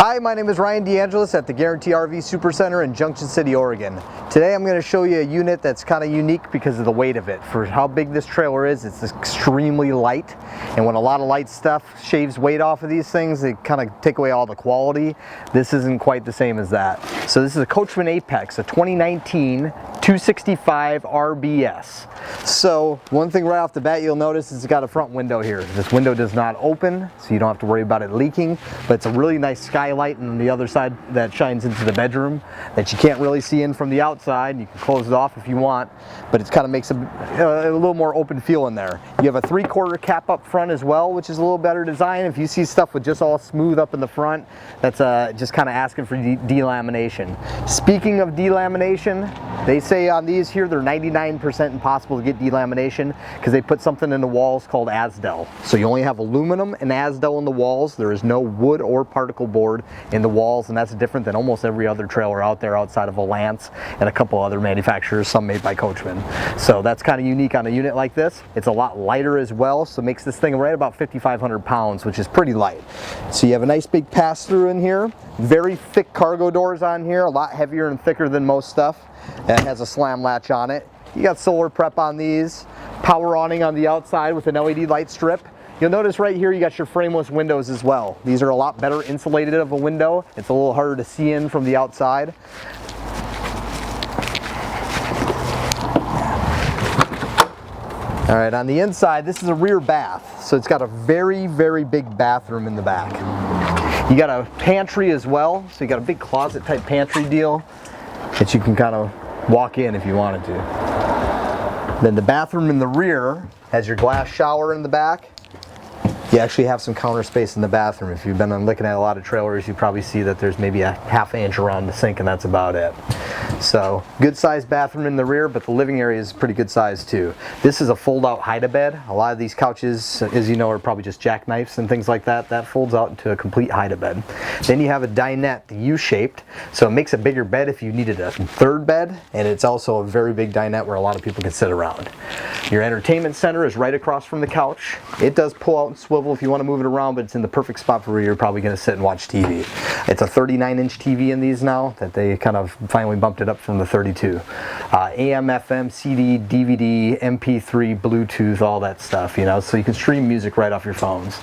Hi, my name is Ryan DeAngelis at the Guarantee RV Supercenter in Junction City, Oregon. Today I'm going to show you a unit that's kind of unique because of the weight of it. For how big this trailer is, it's extremely light, and when a lot of light stuff shaves weight off of these things, they kind of take away all the quality. This isn't quite the same as that. So this is a Coachmen Apex, a 2019 265 RBS. So one thing right off the bat you'll notice is it's got a front window here. This window does not open, so you don't have to worry about it leaking, but it's a really nice skylight on the other side that shines into the bedroom that you can't really see in from the outside. You can close it off if you want, but it kind of makes a little more open feel in there. You have a 3/4 cap up front as well, which is a little better design. If you see stuff with just all smooth up in the front, that's just kind of asking for delamination. Speaking of delamination, they say on these here they're 99% impossible to get delamination because they put something in the walls called Asdel. So you only have aluminum and Asdel in the walls. There is no wood or particle board in the walls, and that's different than almost every other trailer out there outside of a Lance and a couple other manufacturers, some made by Coachmen. So that's kind of unique on a unit like this. It's a lot lighter as well, so it makes this thing right about 5,500 pounds, which is pretty light. So you have a nice big pass-through in here, very thick cargo doors on here, a lot heavier and thicker than most stuff. It has a slam latch on it. You got solar prep on these, power awning on the outside with an LED light strip. You'll notice right here you got your frameless windows as well. These are a lot better insulated of a window. It's a little harder to see in from the outside. All right, on the inside, this is a rear bath. So it's got a very, very big bathroom in the back. You got a pantry as well. So you got a big closet type pantry deal that you can kind of walk in if you wanted to. Then the bathroom in the rear has your glass shower in the back. You actually have some counter space in the bathroom. If you've been looking at a lot of trailers, you probably see that there's maybe a ½ inch around the sink, and that's about it. So good sized bathroom in the rear, but the living area is pretty good size too. This is a fold out hide-a-bed. A lot of these couches, as you know, are probably just jackknifes and things like that. That folds out into a complete hide-a-bed. Then you have a dinette, the U-shaped, so it makes a bigger bed if you needed a third bed, and it's also a very big dinette where a lot of people can sit around. Your entertainment center is right across from the couch. It does pull out and swivel if you want to move it around, but it's in the perfect spot for where you're probably going to sit and watch TV. It's a 39-inch TV in these now that they kind of finally bumped it up from the 32. AM, FM, CD, DVD, MP3, Bluetooth, all that stuff, you know, so you can stream music right off your phones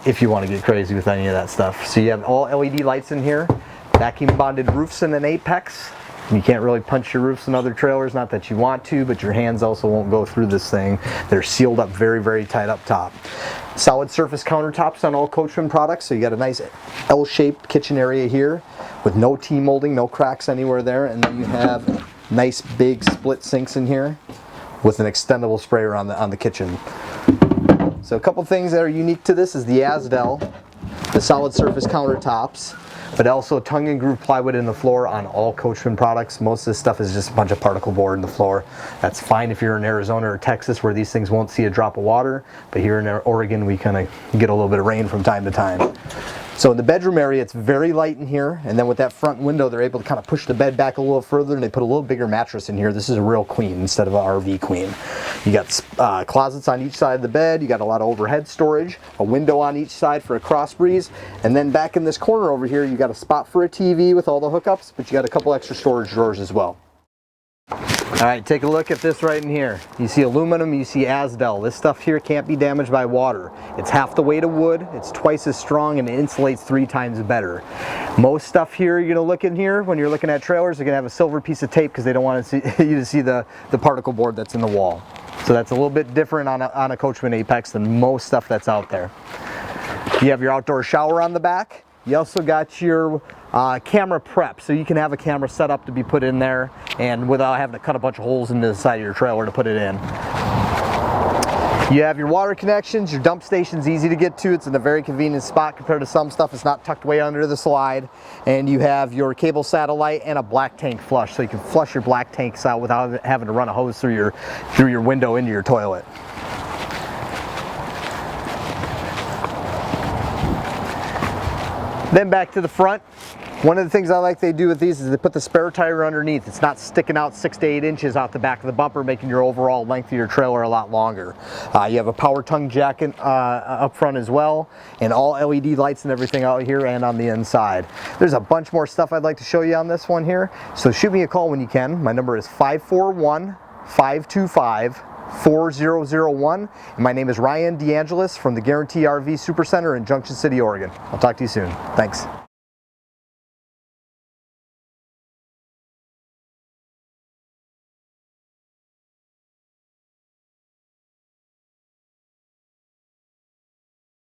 if you want to get crazy with any of that stuff. So you have all LED lights in here, vacuum bonded roofs in an Apex. You can't really punch your roofs in other trailers, not that you want to, but your hands also won't go through this thing. They're sealed up very, very tight up top. Solid surface countertops on all Coachmen products, so you got a nice L-shaped kitchen area here with no T-molding, no cracks anywhere there, and then you have nice big split sinks in here with an extendable sprayer on the kitchen. So a couple things that are unique to this is the Asdel, the solid surface countertops, but also tongue and groove plywood in the floor on all Coachmen products. Most of this stuff is just a bunch of particle board in the floor. That's fine if you're in Arizona or Texas where these things won't see a drop of water, but here in Oregon we kind of get a little bit of rain from time to time. So in the bedroom area, it's very light in here, and then with that front window, they're able to kind of push the bed back a little further, and they put a little bigger mattress in here. This is a real queen instead of an RV queen. You got closets on each side of the bed, you got a lot of overhead storage, a window on each side for a cross breeze, and then back in this corner over here, you got a spot for a TV with all the hookups, but you got a couple extra storage drawers as well. Alright, take a look at this right in here. You see aluminum, you see Asdel. This stuff here can't be damaged by water. It's half the weight of wood, it's twice as strong, and it insulates 3 times better. Most stuff here you're going to look in here when you're looking at trailers, they're going to have a silver piece of tape because they don't want to see, you to see the particle board that's in the wall. So that's a little bit different on a Coachmen Apex than most stuff that's out there. You have your outdoor shower on the back. You also got your camera prep, so you can have a camera set up to be put in there and without having to cut a bunch of holes into the side of your trailer to put it in. You have your water connections, your dump station's easy to get to. It's in a very convenient spot compared to some stuff. It's not tucked way under the slide. And you have your cable satellite and a black tank flush, so you can flush your black tanks out without having to run a hose through your window into your toilet. Then back to the front, One of the things I like they do with these is they put the spare tire underneath. It's not sticking out 6 to 8 inches out the back of the bumper, making your overall length of your trailer a lot longer. You have a power tongue jack up front as well, and all LED lights and everything out here and on the inside. There's a bunch more stuff I'd like to show you on this one here, so shoot me a call when you can. My number is 541-525-4001, and my name is Ryan DeAngelis from the Guarantee RV Supercenter in Junction City, Oregon. I'll talk to you soon. Thanks.